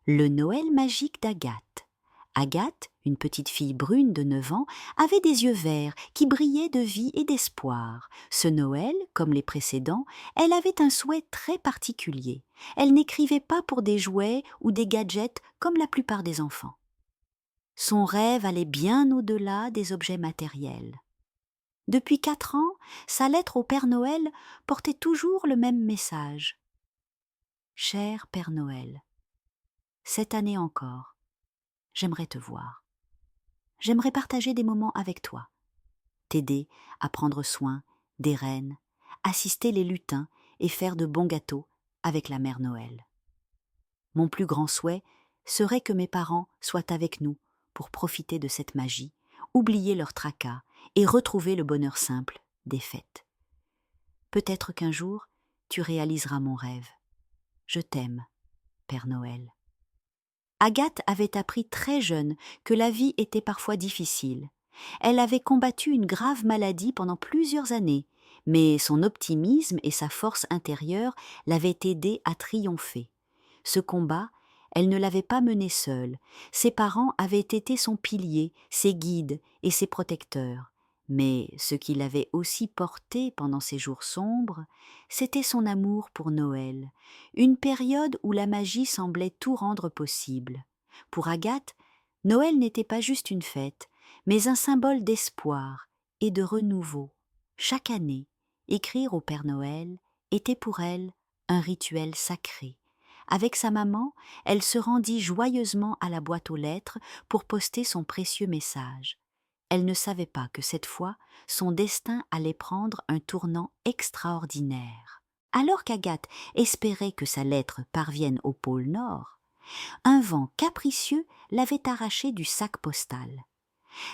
Le Noël magique d'Agathe. Agathe, une petite fille brune de 9 ans, avait des yeux verts qui brillaient de vie et d'espoir. Ce Noël, comme les précédents, elle avait un souhait très particulier. Elle n'écrivait pas pour des jouets ou des gadgets comme la plupart des enfants. Son rêve allait bien au-delà des objets matériels. Depuis 4 ans, sa lettre au Père Noël portait toujours le même message. Cher Père Noël, cette année encore, j'aimerais te voir. J'aimerais partager des moments avec toi, t'aider à prendre soin des reines, assister les lutins et faire de bons gâteaux avec la mère Noël. Mon plus grand souhait serait que mes parents soient avec nous pour profiter de cette magie, oublier leur tracas et retrouver le bonheur simple des fêtes. Peut-être qu'un jour, tu réaliseras mon rêve. Je t'aime, Père Noël. Agathe avait appris très jeune que la vie était parfois difficile. Elle avait combattu une grave maladie pendant plusieurs années, mais son optimisme et sa force intérieure l'avaient aidée à triompher. Ce combat, elle ne l'avait pas mené seule. Ses parents avaient été son pilier, ses guides et ses protecteurs. Mais ce qui l'avait aussi porté pendant ces jours sombres, c'était son amour pour Noël, une période où la magie semblait tout rendre possible. Pour Agathe, Noël n'était pas juste une fête, mais un symbole d'espoir et de renouveau. Chaque année, écrire au Père Noël était pour elle un rituel sacré. Avec sa maman, elle se rendit joyeusement à la boîte aux lettres pour poster son précieux message. Elle ne savait pas que cette fois, son destin allait prendre un tournant extraordinaire. Alors qu'Agathe espérait que sa lettre parvienne au pôle Nord, un vent capricieux l'avait arrachée du sac postal.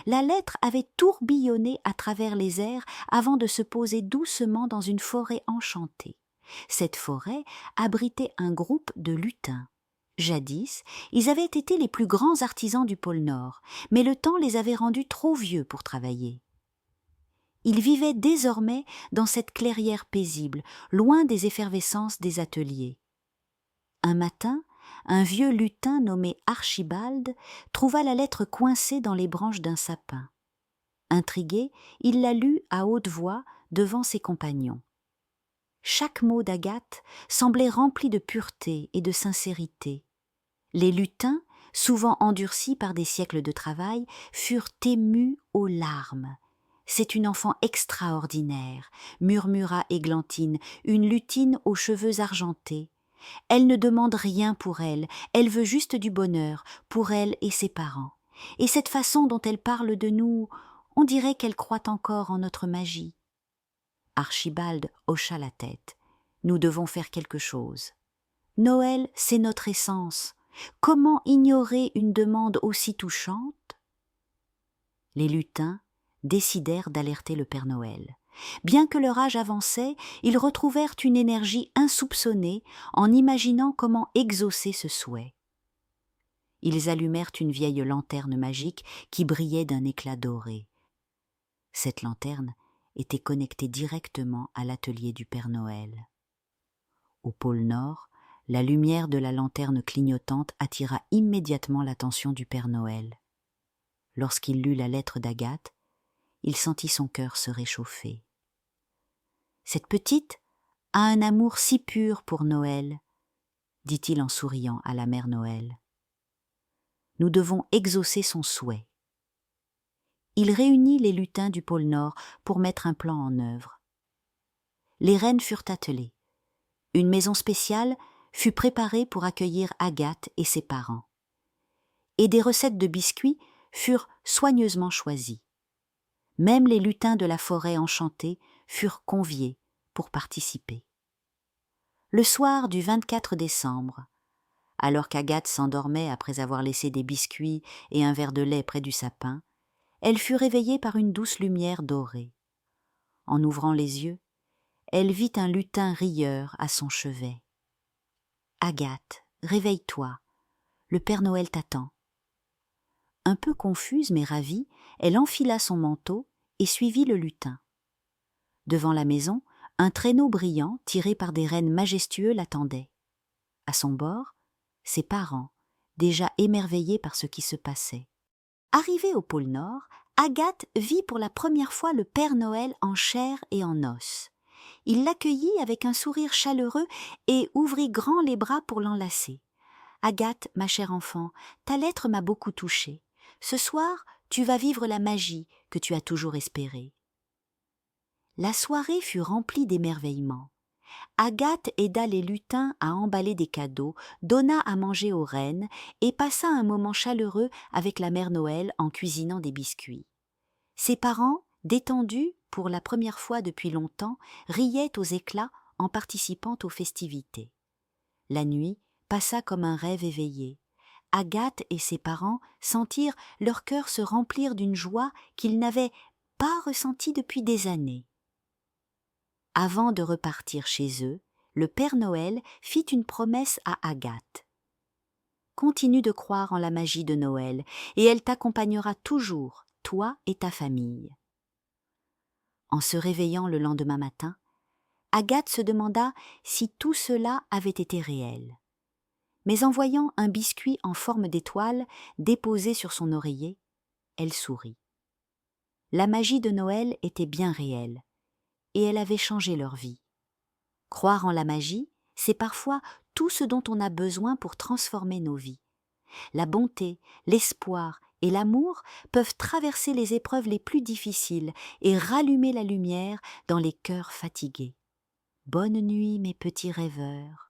La lettre avait tourbillonné à travers les airs avant de se poser doucement dans une forêt enchantée. Cette forêt abritait un groupe de lutins. Jadis, ils avaient été les plus grands artisans du pôle Nord, mais le temps les avait rendus trop vieux pour travailler. Ils vivaient désormais dans cette clairière paisible, loin des effervescences des ateliers. Un matin, un vieux lutin nommé Archibald trouva la lettre coincée dans les branches d'un sapin. Intrigué, il la lut à haute voix devant ses compagnons. Chaque mot d'Agathe semblait rempli de pureté et de sincérité. Les lutins, souvent endurcis par des siècles de travail, furent émus aux larmes. « C'est une enfant extraordinaire », murmura Églantine, une lutine aux cheveux argentés. « Elle ne demande rien pour elle, elle veut juste du bonheur, pour elle et ses parents. Et cette façon dont elle parle de nous, on dirait qu'elle croit encore en notre magie. » Archibald hocha la tête. « Nous devons faire quelque chose. Noël, c'est notre essence. Comment ignorer une demande aussi touchante ?» Les lutins décidèrent d'alerter le Père Noël. Bien que leur âge avançait, ils retrouvèrent une énergie insoupçonnée en imaginant comment exaucer ce souhait. Ils allumèrent une vieille lanterne magique qui brillait d'un éclat doré. Cette lanterne était connectée directement à l'atelier du Père Noël. Au pôle Nord, la lumière de la lanterne clignotante attira immédiatement l'attention du Père Noël. Lorsqu'il lut la lettre d'Agathe, il sentit son cœur se réchauffer. Cette petite a un amour si pur pour Noël, dit-il en souriant à la mère Noël. Nous devons exaucer son souhait. Il réunit les lutins du pôle Nord pour mettre un plan en œuvre. Les reines furent attelées. Une maison spéciale fut préparée pour accueillir Agathe et ses parents. Et des recettes de biscuits furent soigneusement choisies. Même les lutins de la forêt enchantée furent conviés pour participer. Le soir du 24 décembre, alors qu'Agathe s'endormait après avoir laissé des biscuits et un verre de lait près du sapin, elle fut réveillée par une douce lumière dorée. En ouvrant les yeux, elle vit un lutin rieur à son chevet. « Agathe, réveille-toi, le Père Noël t'attend. » Un peu confuse mais ravie, elle enfila son manteau et suivit le lutin. Devant la maison, un traîneau brillant tiré par des rennes majestueux l'attendait. À son bord, ses parents, déjà émerveillée par ce qui se passait. Arrivée au pôle Nord, Agathe vit pour la première fois le Père Noël en chair et en os. Il l'accueillit avec un sourire chaleureux et ouvrit grand les bras pour l'enlacer. « Agathe, ma chère enfant, ta lettre m'a beaucoup touchée. Ce soir, tu vas vivre la magie que tu as toujours espérée. » La soirée fut remplie d'émerveillements. Agathe aida les lutins à emballer des cadeaux, donna à manger aux reines et passa un moment chaleureux avec la mère Noël en cuisinant des biscuits. Ses parents, détendus pour la première fois depuis longtemps, riaient aux éclats en participant aux festivités. La nuit passa comme un rêve éveillé. Agathe et ses parents sentirent leur cœur se remplir d'une joie qu'ils n'avaient pas ressentie depuis des années. Avant de repartir chez eux, le Père Noël fit une promesse à Agathe. « Continue de croire en la magie de Noël, et elle t'accompagnera toujours, toi et ta famille. » En se réveillant le lendemain matin, Agathe se demanda si tout cela avait été réel. Mais en voyant un biscuit en forme d'étoile déposé sur son oreiller, elle sourit. La magie de Noël était bien réelle, et elle avait changé leur vie. Croire en la magie, c'est parfois tout ce dont on a besoin pour transformer nos vies. La bonté, l'espoir et l'amour peuvent traverser les épreuves les plus difficiles et rallumer la lumière dans les cœurs fatigués. Bonne nuit, mes petits rêveurs.